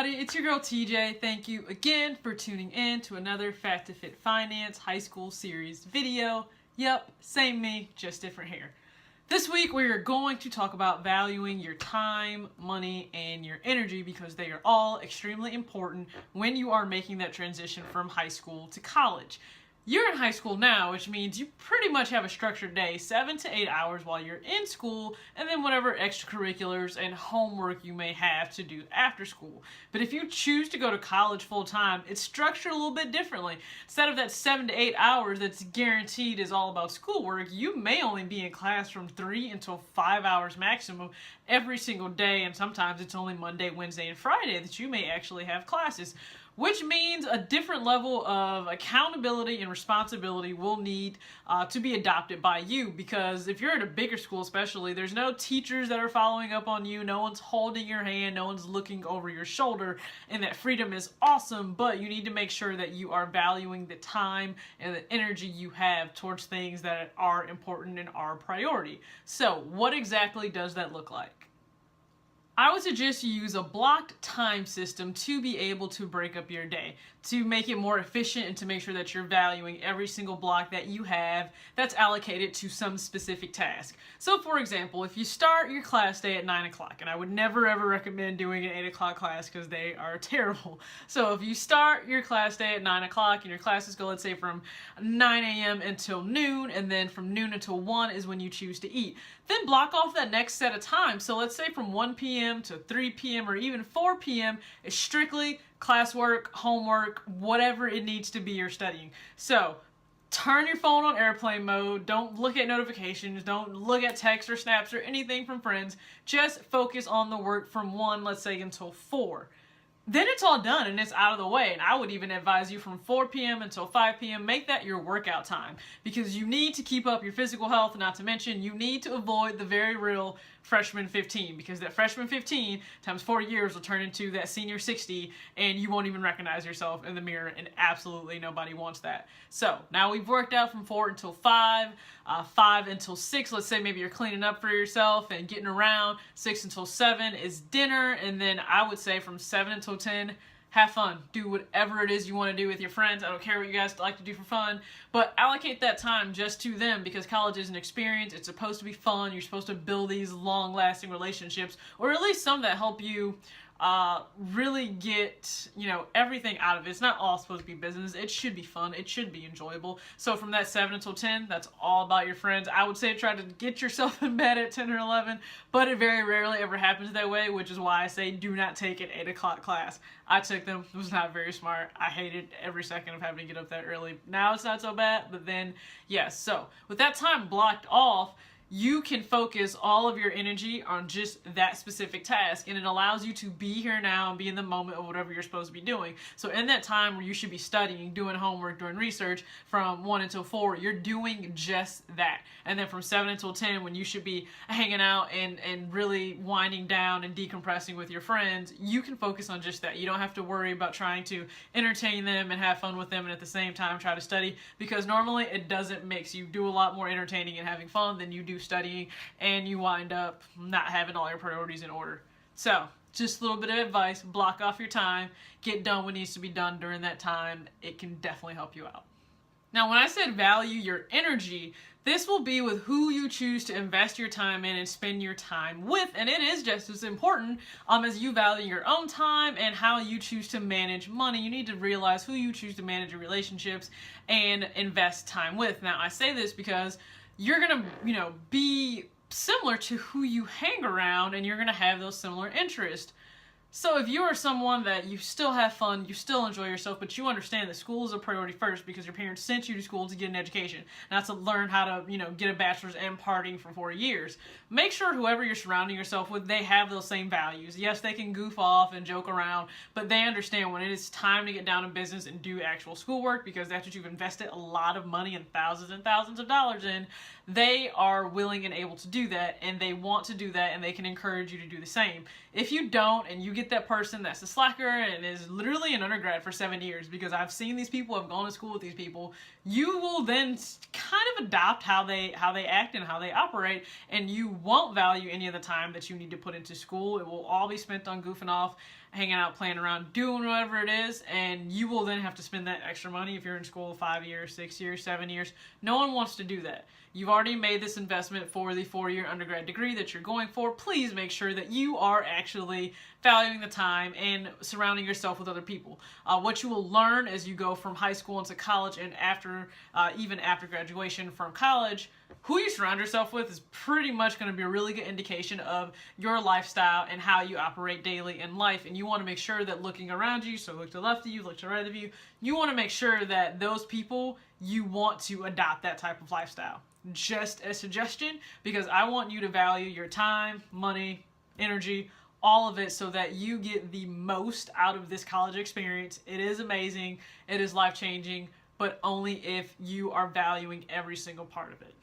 everybody, it's your girl TJ. Thank you again for tuning in to another Fat2Fit Finance high school series video. Yep, same me, just different hair. This week we are going to talk about valuing your time, money, and your energy because they are all extremely important when you are making that transition from high school to college. You're in high school now, which means you pretty much have a structured day, 7 to 8 hours while you're in school, and then whatever extracurriculars and homework you may have to do after school. But if you choose to go to college full time, it's structured a little bit differently. Instead of that 7 to 8 hours that's guaranteed is all about schoolwork, you may only be in class from 3 until 5 hours maximum every single day, and sometimes it's only Monday, Wednesday, and Friday that you may actually have classes. Which means a different level of accountability and responsibility will need to be adopted by you, because if you're at a bigger school especially, there's no teachers that are following up on you, no one's holding your hand, no one's looking over your shoulder, and that freedom is awesome, but you need to make sure that you are valuing the time and the energy you have towards things that are important and are a priority. So what exactly does that look like? I would suggest you use a blocked time system to be able to break up your day, to make it more efficient and to make sure that you're valuing every single block that you have that's allocated to some specific task. So for example, if you start your class day at 9 o'clock, and I would never ever recommend doing an 8 o'clock class because they are terrible. So if you start your class day at 9 o'clock and your classes go, let's say, from 9 a.m. until noon, and then from noon until 1 is when you choose to eat, then block off that next set of time. So let's say from 1 p.m. to 3 p.m. or even 4 p.m. is strictly classwork, homework, whatever it needs to be you're studying. So turn your phone on airplane mode, don't look at notifications, don't look at texts or snaps or anything from friends, just focus on the work from 1, let's say, until 4. Then it's all done and it's out of the way. And I would even advise you from 4 p.m. until 5 p.m. make that your workout time, because you need to keep up your physical health, not to mention you need to avoid the very real freshman 15, because that freshman 15 times 4 years will turn into that senior 60 and you won't even recognize yourself in the mirror, and absolutely nobody wants that. So now we've worked out from 4 until 5, 5 until 6, let's say maybe you're cleaning up for yourself and getting around. 6 until 7 is dinner, and then I would say from 7 until 10, have fun. Do whatever it is you want to do with your friends. I don't care what you guys like to do for fun, but allocate that time just to them, because college is an experience. It's supposed to be fun. You're supposed to build these long-lasting relationships, or at least some that help you really get, everything out of it. It's not all supposed to be business. It should be fun. It should be enjoyable. So from that 7 until 10, that's all about your friends. I would say try to get yourself in bed at 10 or 11, but it very rarely ever happens that way, which is why I say do not take an 8 o'clock class. I took them. It was not very smart. I hated every second of having to get up that early. Now it's not so bad, but then, yes. So with that time blocked off, you can focus all of your energy on just that specific task, and it allows you to be here now and be in the moment of whatever you're supposed to be doing. So in that time where you should be studying, doing homework, doing research from 1 until 4, you're doing just that. And then from 7 until 10, when you should be hanging out and really winding down and decompressing with your friends, you can focus on just that. You don't have to worry about trying to entertain them and have fun with them and at the same time try to study, because normally it doesn't mix. You do a lot more entertaining and having fun than you do studying, and you wind up not having all your priorities in order. So just a little bit of advice: block off your time, get done what needs to be done during that time. It can definitely help you out. Now, when I said value your energy, this will be with who you choose to invest your time in and spend your time with, and it is just as important as you value your own time and how you choose to manage money. You need to realize who you choose to manage your relationships and invest time with. Now, I say this because you're gonna, be similar to who you hang around, and you're gonna have those similar interests. So if you are someone that you still have fun, you still enjoy yourself, but you understand that school is a priority first because your parents sent you to school to get an education, not to learn how to, get a bachelor's and partying for 4 years. Make sure whoever you're surrounding yourself with, they have those same values. Yes, they can goof off and joke around, but they understand when it is time to get down to business and do actual schoolwork, because that's what you've invested a lot of money and thousands of dollars in. They are willing and able to do that, and they want to do that, and they can encourage you to do the same. If you don't, and you get that person that's a slacker and is literally an undergrad for 7 years, because I've seen these people, I've gone to school with these people, you will then kind of adopt how they act and how they operate, and you won't value any of the time that you need to put into school. It will all be spent on goofing off, hanging out, playing around, doing whatever it is, and you will then have to spend that extra money if you're in school 5 years, 6 years, 7 years. No one wants to do that. You've already made this investment for the 4-year undergrad degree that you're going for. Please make sure that you are actually valuing the time and surrounding yourself with other people. What you will learn as you go from high school into college and even after graduation from college, who you surround yourself with is pretty much going to be a really good indication of your lifestyle and how you operate daily in life. And you want to make sure that looking around you, so look to the left of you, look to the right of you, you want to make sure that those people, you want to adopt that type of lifestyle. Just a suggestion, because I want you to value your time, money, energy, all of it, so that you get the most out of this college experience. It is amazing, it is life-changing, but only if you are valuing every single part of it.